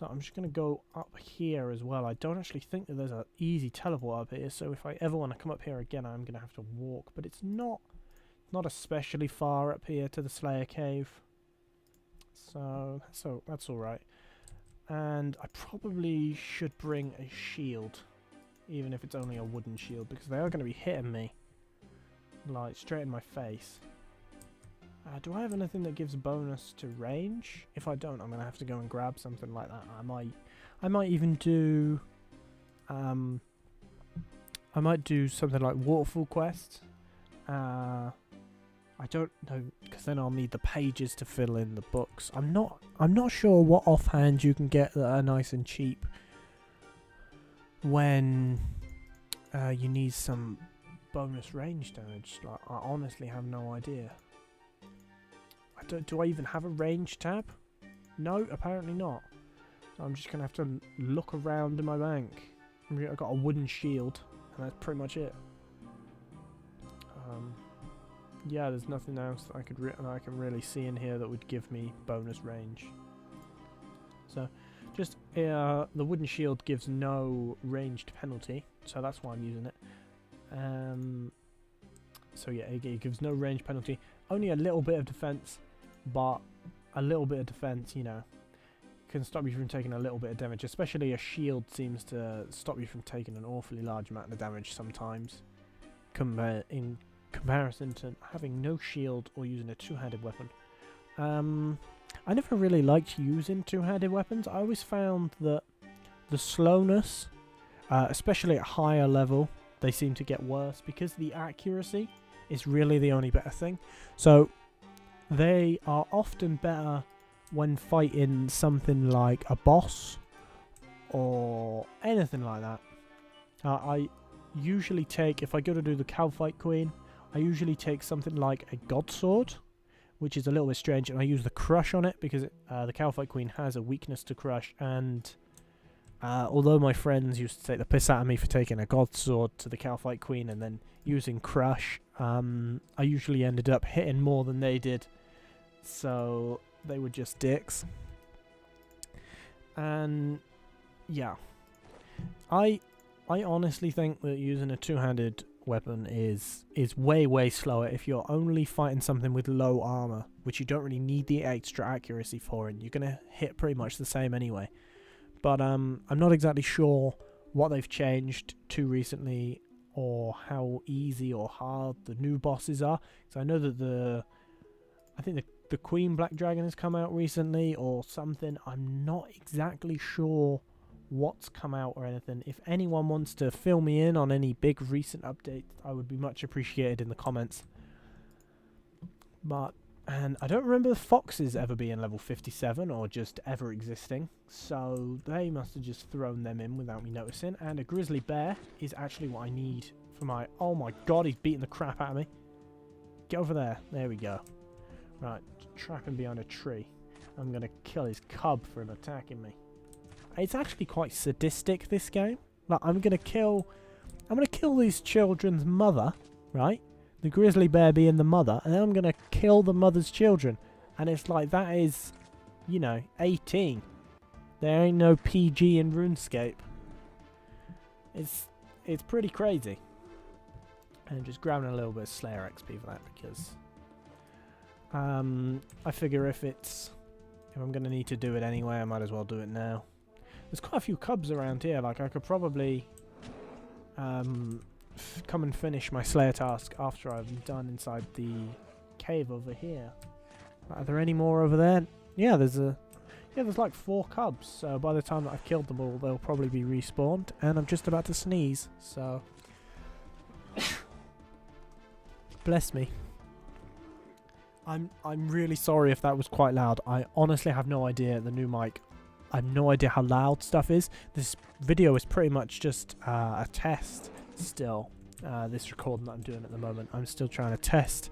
So I'm just going to go up here as well. I don't actually think that there's an easy teleport up here, so if I ever want to come up here again, I'm going to have to walk. But it's not especially far up here to the Slayer Cave. So that's alright. And I probably should bring a shield, even if it's only a wooden shield, because they are going to be hitting me, like, straight in my face. Do I have anything that gives a bonus to range? If I don't, I'm going to have to go and grab something like that. I might even do... I might do something like waterfall quest. I don't know, because then I'll need the pages to fill in the books. I'm not sure what offhand you can get that are nice and cheap when you need some bonus range damage. Like, I honestly have no idea. Do I even have a range tab? No, apparently not. So I'm just going to have to look around in my bank. I've got a wooden shield, and that's pretty much it. Yeah, there's nothing else that I can really see in here that would give me bonus range. So, just the wooden shield gives no ranged penalty, so that's why I'm using it. So yeah, it gives no range penalty. Only a little bit of defense, but a little bit of defense, you know, can stop you from taking a little bit of damage. Especially a shield seems to stop you from taking an awfully large amount of damage sometimes. In comparison to having no shield or using a two-handed weapon. I never really liked using two-handed weapons. I always found that the slowness, especially at higher level, they seem to get worse because the accuracy is really the only better thing. So they are often better when fighting something like a boss or anything like that. I usually take, if I go to do the Calphite Queen, I usually take something like a God Sword, which is a little bit strange, and I use the Crush on it because the Calphite Queen has a weakness to Crush, and although my friends used to take the piss out of me for taking a God Sword to the Calphite Queen and then using Crush, I usually ended up hitting more than they did, so they were just dicks. And yeah, I honestly think that using a two-handed weapon is way slower if you're only fighting something with low armor, which you don't really need the extra accuracy for, and you're gonna hit pretty much the same anyway. But I'm not exactly sure what they've changed too recently or how easy or hard the new bosses are. So I know that I think the Queen Black Dragon has come out recently or something. I'm not exactly sure what's come out or anything. If anyone wants to fill me in on any big recent updates, I would be much appreciated in the comments. And I don't remember the foxes ever being level 57 or just ever existing, so they must have just thrown them in without me noticing. And a grizzly bear is actually what I need for my... Oh my god, he's beating the crap out of me. Get over there. There we go. Right, trap him behind a tree. I'm going to kill his cub for him attacking me. It's actually quite sadistic, this game. Like, I'm gonna kill these children's mother, right? The grizzly bear being the mother, and then I'm gonna kill the mother's children. And it's like, that is, you know, 18. There ain't no PG in RuneScape. It's pretty crazy. And I'm just grabbing a little bit of Slayer XP for that because I figure if I'm gonna need to do it anyway, I might as well do it now. There's quite a few cubs around here. Like, I could probably come and finish my Slayer task after I'm done inside the cave over here. Are there any more over there? Yeah, there's like 4 cubs. So by the time that I've killed them all, they'll probably be respawned. And I'm just about to sneeze, so bless me. I'm really sorry if that was quite loud. I honestly have no idea. The new mic, I have no idea how loud stuff is. This video is pretty much just a test still. This recording that I'm doing at the moment, I'm still trying to test,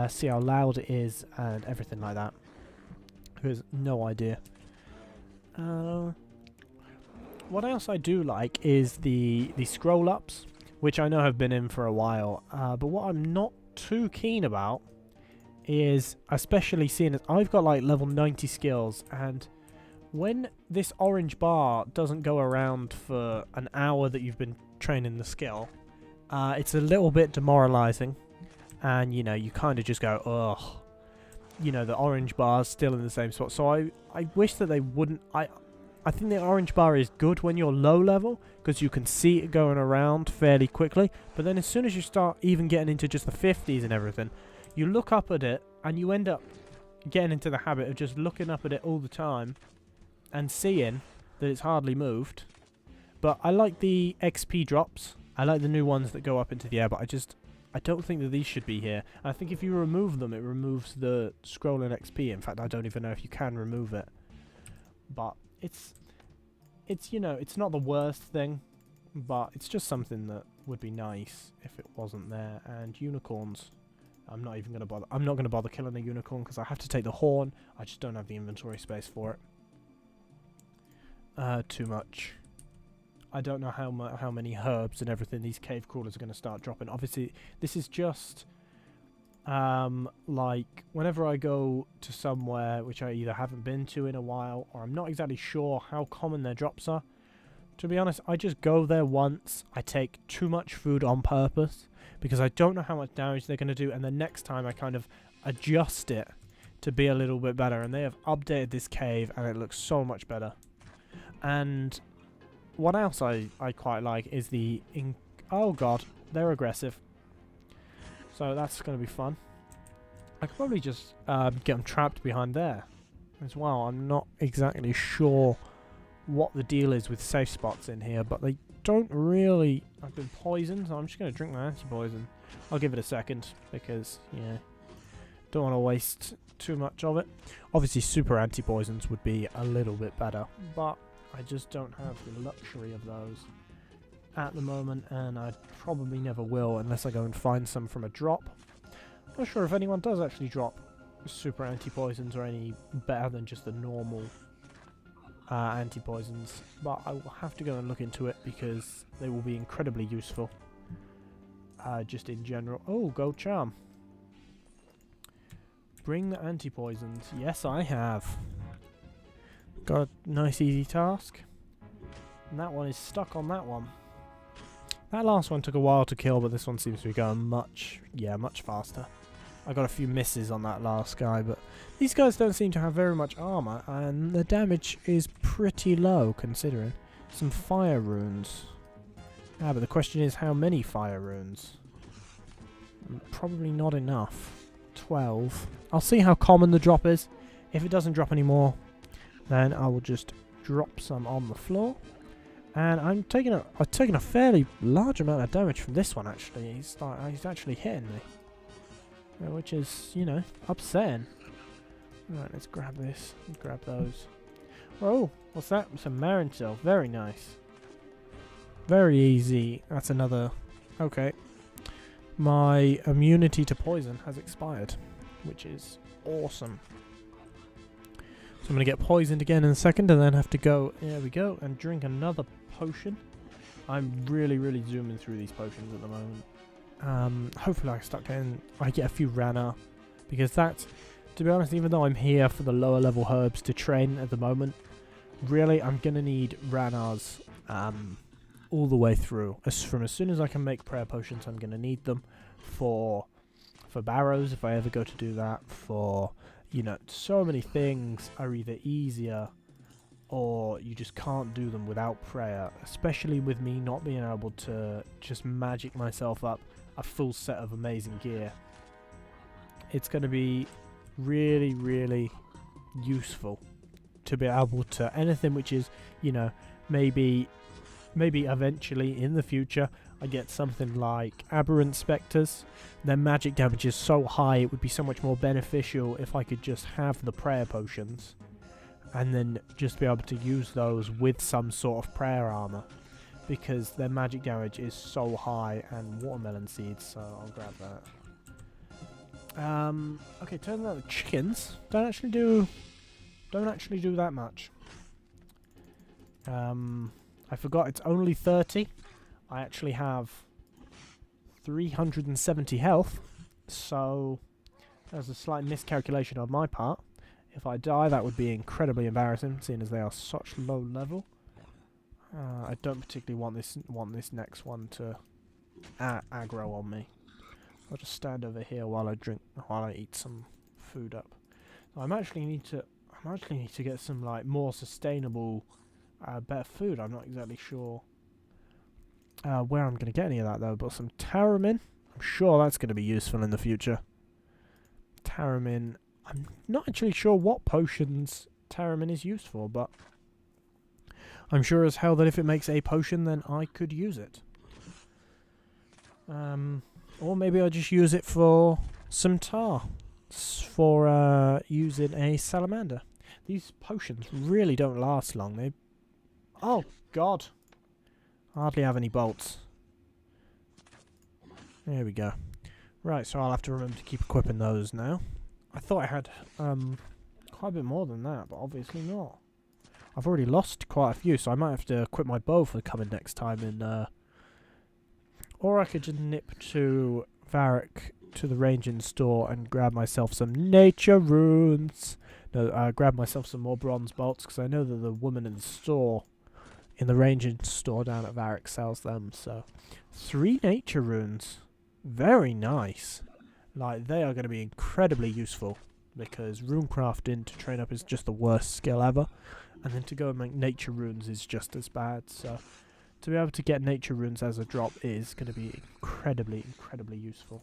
see how loud it is and everything like that. There's no idea. What else I do like is the scroll ups, which I know have been in for a while. But what I'm not too keen about is, especially seeing as I've got like level 90 skills, and when this orange bar doesn't go around for an hour that you've been training the skill, it's a little bit demoralizing, and you know, you kind of just go, ugh. You know, the orange bar's still in the same spot. So I wish that they wouldn't. I think the orange bar is good when you're low level, because you can see it going around fairly quickly. But then as soon as you start even getting into just the 50s and everything, you look up at it and you end up getting into the habit of just looking up at it all the time and seeing that it's hardly moved. But I like the XP drops. I like the new ones that go up into the air, but I don't think that these should be here. I think if you remove them, it removes the scrolling XP. In fact, I don't even know if you can remove it. But it's you know, it's not the worst thing, but it's just something that would be nice if it wasn't there. And unicorns, I'm not even going to bother. I'm not going to bother killing a unicorn because I have to take the horn. I just don't have the inventory space for it. Too much. I don't know how many herbs and everything these cave crawlers are going to start dropping. Obviously, this is just like whenever I go to somewhere which I either haven't been to in a while, or I'm not exactly sure how common their drops are. To be honest, I just go there once. I take too much food on purpose because I don't know how much damage they're going to do, and the next time I kind of adjust it to be a little bit better. And they have updated this cave, and it looks so much better. And what else I quite like is the... oh god, they're aggressive. So that's going to be fun. I could probably just get them trapped behind there as well. I'm not exactly sure what the deal is with safe spots in here, but they don't really... I've been poisoned, so I'm just going to drink my anti-poison. I'll give it a second because, yeah, don't want to waste too much of it. Obviously, super anti-poisons would be a little bit better, but I just don't have the luxury of those at the moment, and I probably never will unless I go and find some from a drop. Not sure if anyone does actually drop super anti-poisons or any better than just the normal anti-poisons, but I will have to go and look into it because they will be incredibly useful just in general. Oh, gold charm. Bring the anti-poisons. Yes, I have. Got a nice easy task. And that one is stuck on that one. That last one took a while to kill, but this one seems to be going much faster. I got a few misses on that last guy, but these guys don't seem to have very much armor, and the damage is pretty low considering. Some fire runes. Ah, but the question is how many fire runes? Probably not enough. 12. I'll see how common the drop is. If it doesn't drop anymore, then I will just drop some on the floor. And I've taken a fairly large amount of damage from this one actually. He's actually hitting me, which is, you know, upsetting. Right, let's grab this. Grab those. Whoa, what's that? Some Marintil. Very nice. Very easy. That's another. Okay. My immunity to poison has expired, which is awesome. So I'm going to get poisoned again in a second and then have to go, there we go, and drink another potion. I'm really zooming through these potions at the moment. Hopefully I get a few Rana, because that's, to be honest, even though I'm here for the lower level herbs to train at the moment, really I'm going to need Ranas all the way through. From as soon as I can make prayer potions, I'm going to need them for barrows if I ever go to do that, for... You know, so many things are either easier or you just can't do them without prayer, especially with me not being able to just magic myself up a full set of amazing gear. It's going to be really useful to be able to anything which is, you know, maybe eventually in the future I get something like aberrant spectres. Their magic damage is so high, it would be so much more beneficial if I could just have the prayer potions and then just be able to use those with some sort of prayer armor, because their magic damage is so high. And watermelon seeds, so I'll grab that. Okay, turns out the chickens don't actually do that much. I forgot it's only 30. I actually have 370 health, so there's a slight miscalculation on my part. If I die, that would be incredibly embarrassing, seeing as they are such low level. I don't particularly want this next one to aggro on me. I'll just stand over here while I eat some food up. I actually need to get some like more sustainable, better food. I'm not exactly sure where I'm going to get any of that though. But some Taramin, I'm sure that's going to be useful in the future. Taramin, I'm not actually sure what potions Taramin is used for, but I'm sure as hell that if it makes a potion, then I could use it. Or maybe I'll just use it for some tar. For using a salamander. These potions really don't last long. They... Oh, God. Hardly have any bolts. There we go. Right, so I'll have to remember to keep equipping those now. I thought I had quite a bit more than that, but obviously not. I've already lost quite a few, so I might have to equip my bow for coming next time. Or I could just nip to Varric, to the ranging store, and grab myself some nature runes. No, grab myself some more bronze bolts, because I know that the woman in the store, in the ranging store down at Varric, sells them. So 3 nature runes. Very nice. Like, they are going to be incredibly useful, because rune crafting to train up is just the worst skill ever, and then to go and make nature runes is just as bad. So to be able to get nature runes as a drop is going to be incredibly useful.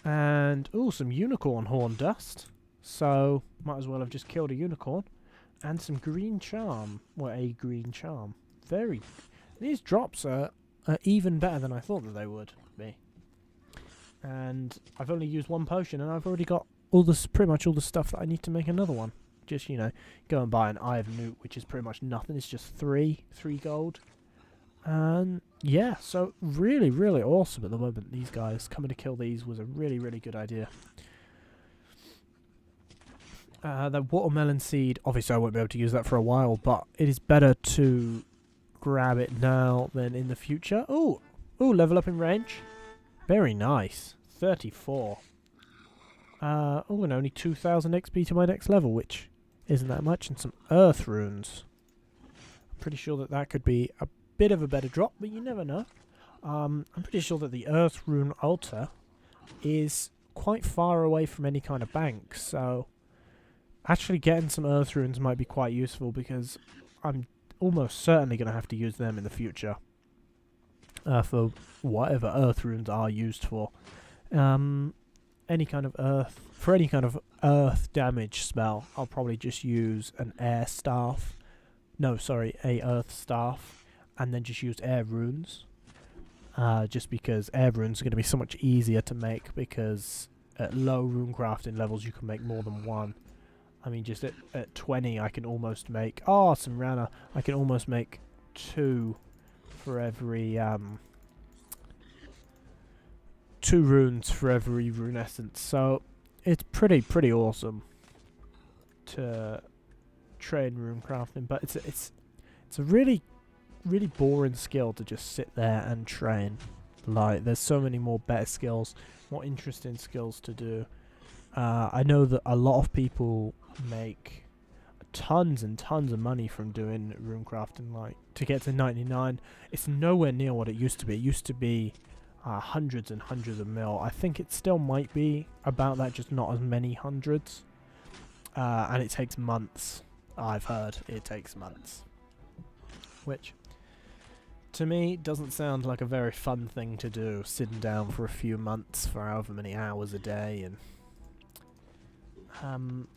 And some unicorn horn dust, so might as well have just killed a unicorn. And some green charm, or a green charm. These drops are even better than I thought that they would be. And I've only used 1 potion, and I've already got pretty much all the stuff that I need to make another one. Just, go and buy an Eye of Newt, which is pretty much nothing. It's just 3 gold. And yeah, so really awesome at the moment. These guys coming to kill these was a really good idea. The watermelon seed, obviously I won't be able to use that for a while, but it is better to grab it now than in the future. Ooh, level up in range. Very nice. 34. And only 2,000 XP to my next level, which isn't that much. And some earth runes. I'm pretty sure that could be a bit of a better drop, but you never know. I'm pretty sure that the earth rune altar is quite far away from any kind of bank, so actually getting some earth runes might be quite useful, because I'm almost certainly going to have to use them in the future for whatever earth runes are used for. Any kind of earth damage spell, I'll probably just use an air staff. No, sorry, a earth staff, and then just use air runes. Just because air runes are going to be so much easier to make, because at low rune crafting levels you can make more than 1. I mean, just at 20 I can almost make... Oh, some Rana. I can almost make 2 for every... 2 runes for every rune essence. So it's pretty awesome to train rune crafting, but it's a really boring skill to just sit there and train. Like, there's so many more better skills, more interesting skills to do. I know that a lot of people make tons and tons of money from doing rune crafting. Like, to get to 99, it's nowhere near what it used to be. It used to be hundreds and hundreds of mil. I think it still might be about that, just not as many hundreds. And it takes months. I've heard it takes months, which to me doesn't sound like a very fun thing to do, sitting down for a few months for however many hours a day and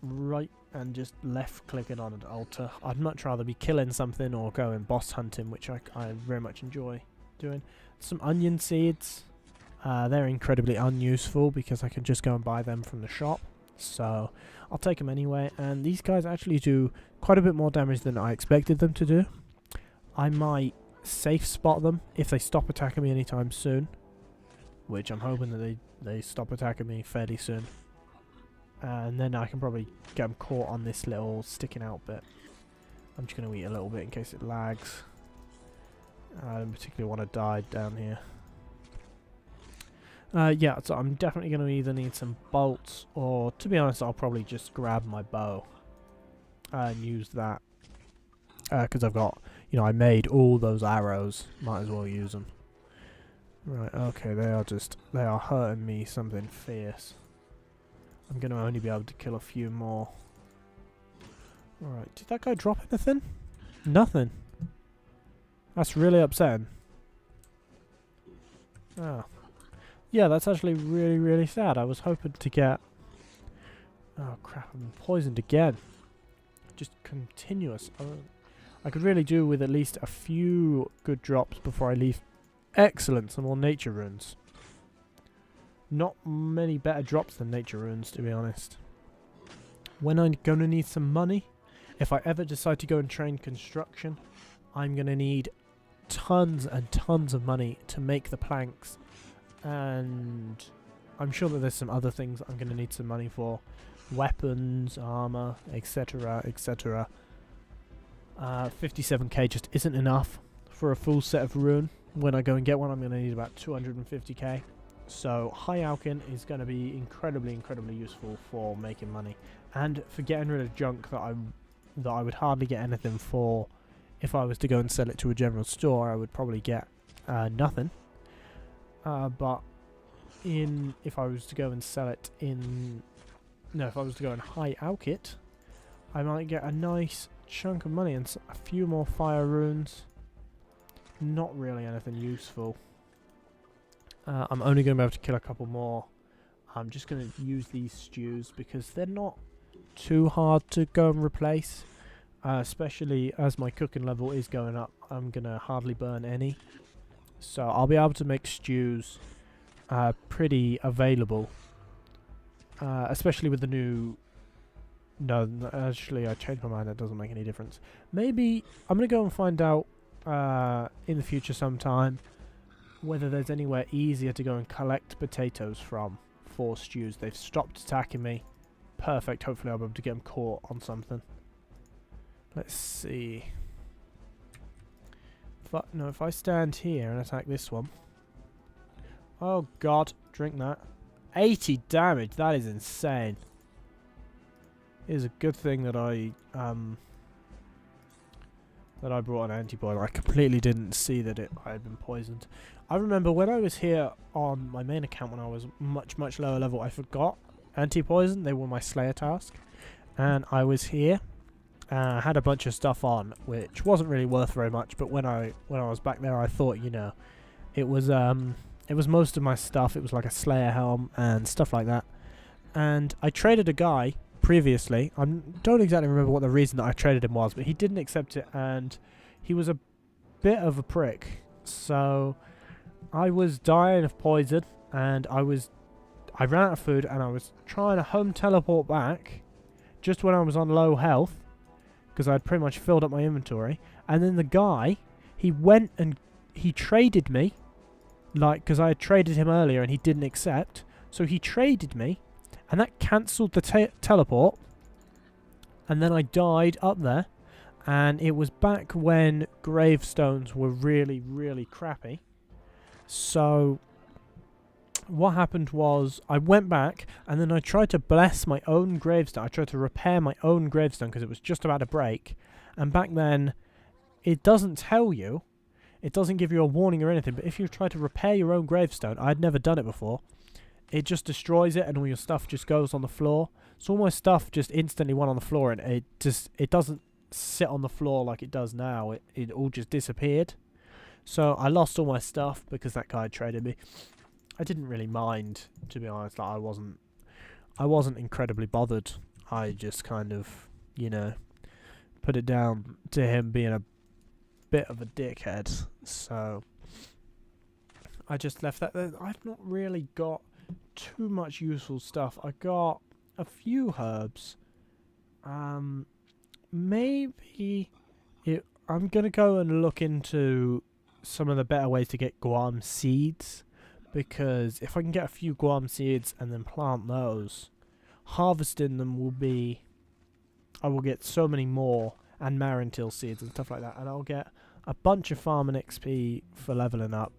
right and just left clicking on an altar. I'd much rather be killing something or going boss hunting, which I very much enjoy doing. Some onion seeds, they're incredibly unuseful because I can just go and buy them from the shop, so I'll take them anyway. And these guys actually do quite a bit more damage than I expected them to do. I might safe spot them if they stop attacking me anytime soon, which I'm hoping that they stop attacking me fairly soon. And then I can probably get them caught on this little sticking out bit. I'm just going to eat a little bit in case it lags. I don't particularly want to die down here. Yeah, so I'm definitely going to either need some bolts, or to be honest, I'll probably just grab my bow and use that. Because I've got, I made all those arrows. Might as well use them. Right, okay, they are hurting me something fierce. I'm going to only be able to kill a few more. Alright, did that guy drop anything? Nothing. That's really upsetting. Oh. Yeah, that's actually really, really sad. I was hoping to get... Oh crap, I'm poisoned again. Just continuous. I could really do with at least a few good drops before I leave. Excellent, some more nature runes. Not many better drops than nature runes, to be honest. When I'm going to need some money, if I ever decide to go and train construction, I'm going to need tons and tons of money to make the planks. And I'm sure that there's some other things I'm going to need some money for. Weapons, armor, etc, etc. 57k just isn't enough for a full set of rune. When I go and get one, I'm going to need about 250k. So high alkin is going to be incredibly, incredibly useful for making money. And for getting rid of junk that I would hardly get anything for. If I was to go and sell it to a general store, I would probably get nothing. But if I was to go and sell it in... No, if I was to go and high alk it, I might get a nice chunk of money and a few more fire runes. Not really anything useful. I'm only going to be able to kill a couple more. I'm just going to use these stews because they're not too hard to go and replace. Especially as my cooking level is going up, I'm going to hardly burn any. So I'll be able to make stews pretty available. Especially with the new... No, actually I changed my mind, that doesn't make any difference. Maybe I'm going to go and find out in the future sometime whether there's anywhere easier to go and collect potatoes from for stews. They've stopped attacking me. Perfect, hopefully I'll be able to get them caught on something. Let's see. If I stand here and attack this one. Oh god, drink that. 80 damage, that is insane. It is a good thing that I brought an antipoison. I completely didn't see that I had been poisoned. I remember when I was here on my main account when I was much, much lower level, I forgot anti-poison. They were my Slayer task. And I was here. I had a bunch of stuff on, which wasn't really worth very much. But when I was back there, I thought, it was most of my stuff. It was like a Slayer helm and stuff like that. And I traded a guy previously. I don't exactly remember what the reason that I traded him was, but he didn't accept it, and he was a bit of a prick. So I was dying of poison, and I ran out of food, and I was trying to home teleport back just when I was on low health, because I had pretty much filled up my inventory. And then the guy, he went and he traded me, because I had traded him earlier and he didn't accept. So he traded me, and that cancelled the teleport. And then I died up there, and it was back when gravestones were really, really crappy. So what happened was I went back, and then I tried to bless my own gravestone. I tried to repair my own gravestone because it was just about to break. And back then, it doesn't tell you. It doesn't give you a warning or anything. But if you try to repair your own gravestone, I'd never done it before. It just destroys it, and all your stuff just goes on the floor. So all my stuff just instantly went on the floor, and it doesn't sit on the floor like it does now. It all just disappeared. So I lost all my stuff because that guy traded me. I didn't really mind, to be honest. Like, I wasn't incredibly bothered. I just kind of, put it down to him being a bit of a dickhead. So I just left that there. I've not really got too much useful stuff. I got a few herbs. Maybe I'm gonna go and look into some of the better ways to get guam seeds, because if I can get a few guam seeds and then plant those, harvesting them I will get so many more, and Marintil seeds and stuff like that, and I'll get a bunch of farming XP for leveling up.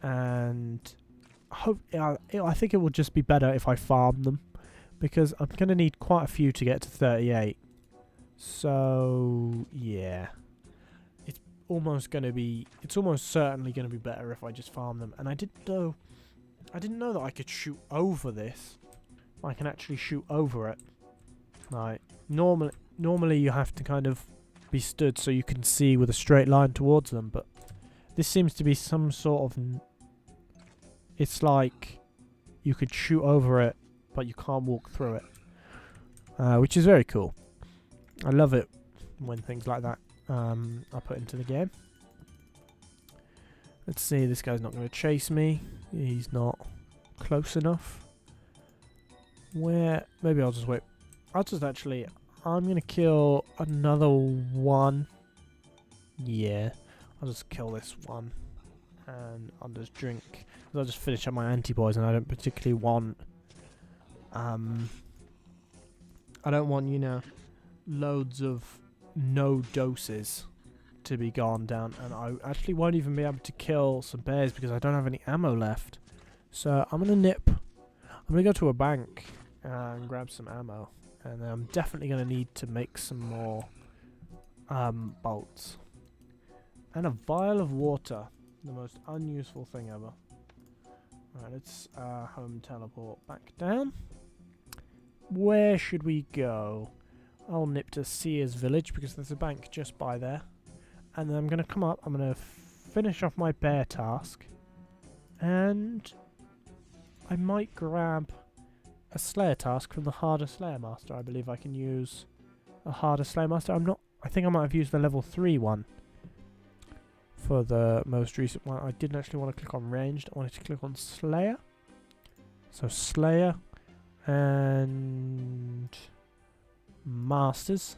And I think it will just be better if I farm them, because I'm going to need quite a few to get to 38. So, yeah. It's almost certainly going to be better if I just farm them. And I didn't know that I could shoot over this. I can actually shoot over it. Like, normally you have to kind of be stood so you can see with a straight line towards them, but this seems to be some sort of... It's like you could shoot over it, but you can't walk through it. Which is very cool. I love it when things like that are put into the game. Let's see, this guy's not going to chase me. He's not close enough. Where? Maybe I'll just wait. I'm going to kill another one. Yeah, I'll just kill this one. And I'll just drink. I'll just finish up my anti-poison. I don't particularly want... I don't want, you know, loads of no doses to be gone down. And I actually won't even be able to kill some bears because I don't have any ammo left. So I'm going to nip. I'm going to go to a bank and grab some ammo. And I'm definitely going to need to make some more bolts. And a vial of water. The most unuseful thing ever. Alright, let's home teleport back down. Where should we go? I'll nip to Sears Village because there's a bank just by there. And then I'm going to come up. I'm going to finish off my bear task. And I might grab a Slayer task from the harder Slayer Master. I believe I can use a harder Slayer Master. I think I might have used the level 3 one for the most recent one. I didn't actually want to click on ranged. I wanted to click on Slayer. So Slayer and Masters.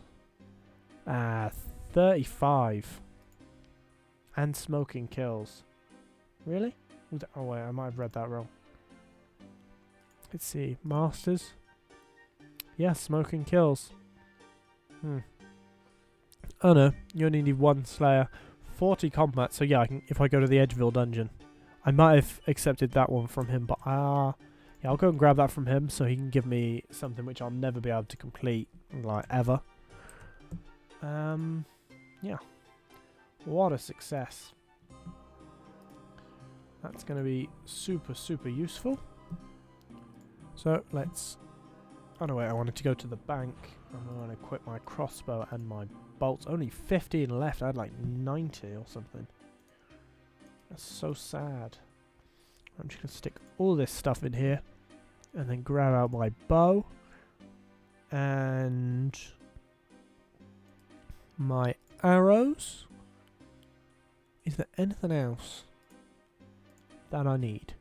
35. And smoking kills. Really? Oh wait, I might have read that wrong. Let's see. Masters. Yeah, smoking kills. Oh no, you only need one Slayer. 40 combat, so yeah, if I go to the Edgeville dungeon. I might have accepted that one from him, but yeah, I'll go and grab that from him so he can give me something which I'll never be able to complete, like, ever. Yeah. What a success. That's going to be super, super useful. So, let's... Oh no, wait, I wanted to go to the bank. I'm going to equip my crossbow and my bolts. Only 15 left. I had like 90 or something. That's so sad. I'm just going to stick all this stuff in here. And then grab out my bow. And... my arrows. Is there anything else that I need?